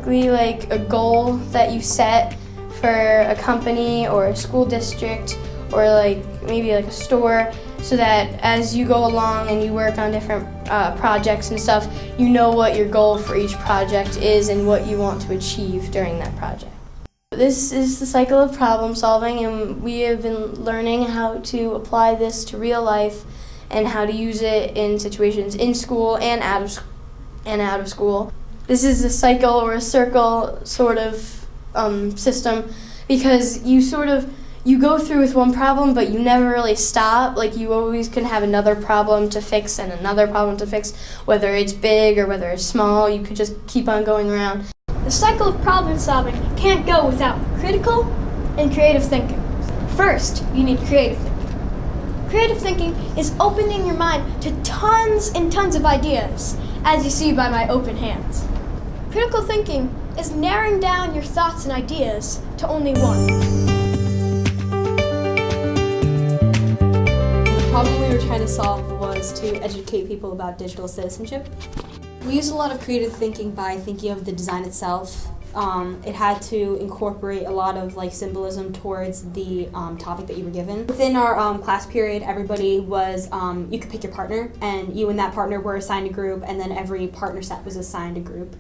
basically like a goal that you set for a company or a school district or like maybe like a store, so that as you go along and you work on different projects and stuff, you know what your goal for each project is and what you want to achieve during that project. This is the cycle of problem solving, and we have been learning how to apply this to real life and how to use it in situations in school and out of school. This is a cycle or a circle sort of system, because you go through with one problem, but you never really stop. Like, you always can have another problem to fix and another problem to fix, whether it's big or whether it's small. You could just keep on going around. The cycle of problem solving can't go without critical and creative thinking. First, you need creative thinking. Creative thinking is opening your mind to tons and tons of ideas, as you see by my open hands. Critical thinking is narrowing down your thoughts and ideas to only one. The problem we were trying to solve was to educate people about digital citizenship. We used a lot of creative thinking by thinking of the design itself. It had to incorporate a lot of symbolism towards the topic that you were given. Within our class period, everybody was, you could pick your partner, and you and that partner were assigned a group, and then every partner set was assigned a group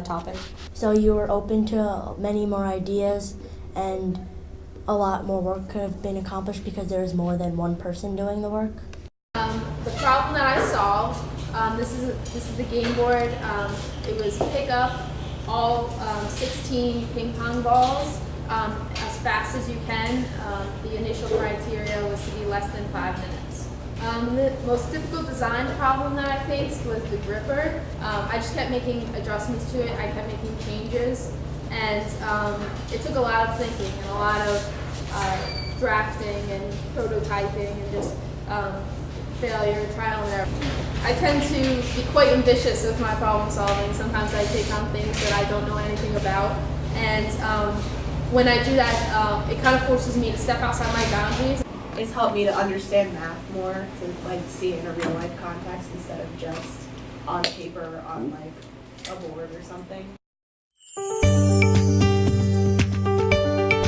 topic. So you were open to many more ideas, and a lot more work could have been accomplished because there was more than one person doing the work. The problem that I solved, this is the game board. It was pick up all 16 ping pong balls as fast as you can. The initial criteria was to be less than 5 minutes. The most difficult design problem that I faced was the gripper. I just kept making adjustments to it. I kept making changes, and it took a lot of thinking and a lot of drafting and prototyping and just failure, trial and error. I tend to be quite ambitious with my problem solving. Sometimes I take on things that I don't know anything about, and when I do that, it kind of forces me to step outside my boundaries. It's helped me to understand math more, to see it in a real life context instead of just on paper or on a board or something.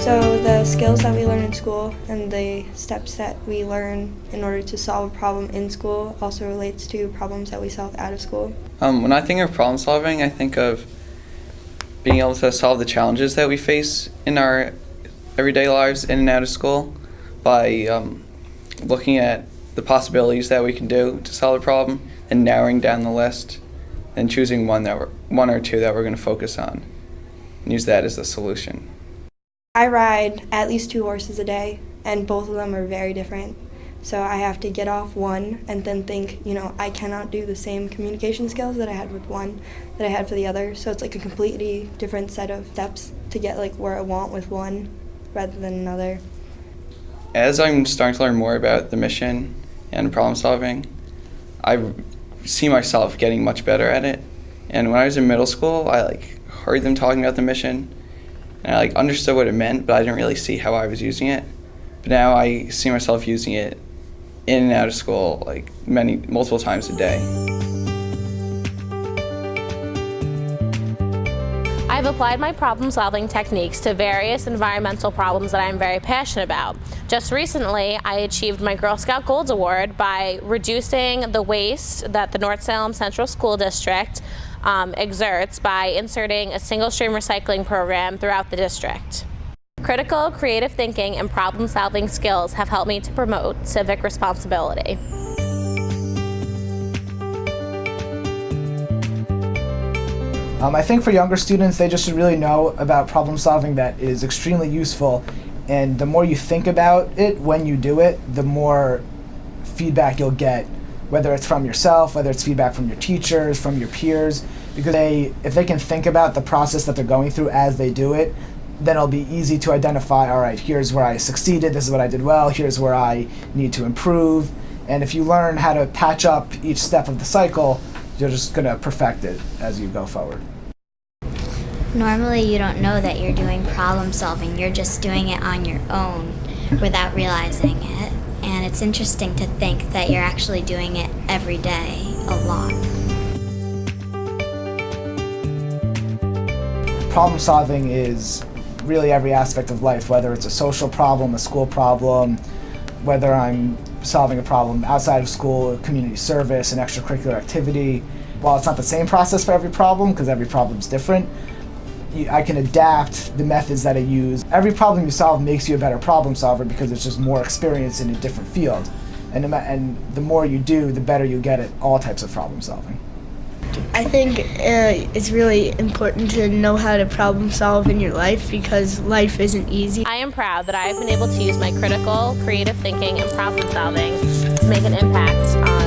So the skills that we learn in school and the steps that we learn in order to solve a problem in school also relates to problems that we solve out of school. When I think of problem solving, I think of being able to solve the challenges that we face in our everyday lives in and out of school by looking at the possibilities that we can do to solve a problem and narrowing down the list and choosing one or two that we're going to focus on and use that as the solution. I ride at least 2 horses a day, and both of them are very different. So I have to get off one and then think, I cannot do the same communication skills that I had with one that I had for the other. So it's like a completely different set of steps to get where I want with one rather than another. As I'm starting to learn more about the mission and problem solving, I see myself getting much better at it. And when I was in middle school, I heard them talking about the mission, and I understood what it meant, but I didn't really see how I was using it. But now I see myself using it in and out of school multiple times a day. I've applied my problem-solving techniques to various environmental problems that I'm very passionate about. Just recently, I achieved my Girl Scout Gold Award by reducing the waste that the North Salem Central School District exerts by inserting a single-stream recycling program throughout the district. Critical, creative thinking, and problem-solving skills have helped me to promote civic responsibility. I think for younger students, they just should really know about problem solving. That is extremely useful, and the more you think about it when you do it, the more feedback you'll get, whether it's from yourself, whether it's feedback from your teachers, from your peers, because if they can think about the process that they're going through as they do it, then it'll be easy to identify, all right, here's where I succeeded, this is what I did well, here's where I need to improve. And if you learn how to patch up each step of the cycle, you're just going to perfect it as you go forward. Normally you don't know that you're doing problem solving, you're just doing it on your own without realizing it. And it's interesting to think that you're actually doing it every day, a lot. problem solving is really every aspect of life, whether it's a social problem, a school problem, whether I'm solving a problem outside of school, community service, an extracurricular activity. While it's not the same process for every problem, because every problem's different, I can adapt the methods that I use. Every problem you solve makes you a better problem solver because it's just more experience in a different field. And the more you do, the better you get at all types of problem solving. I think it's really important to know how to problem solve in your life because life isn't easy. I am proud that I have been able to use my critical, creative thinking and problem solving to make an impact on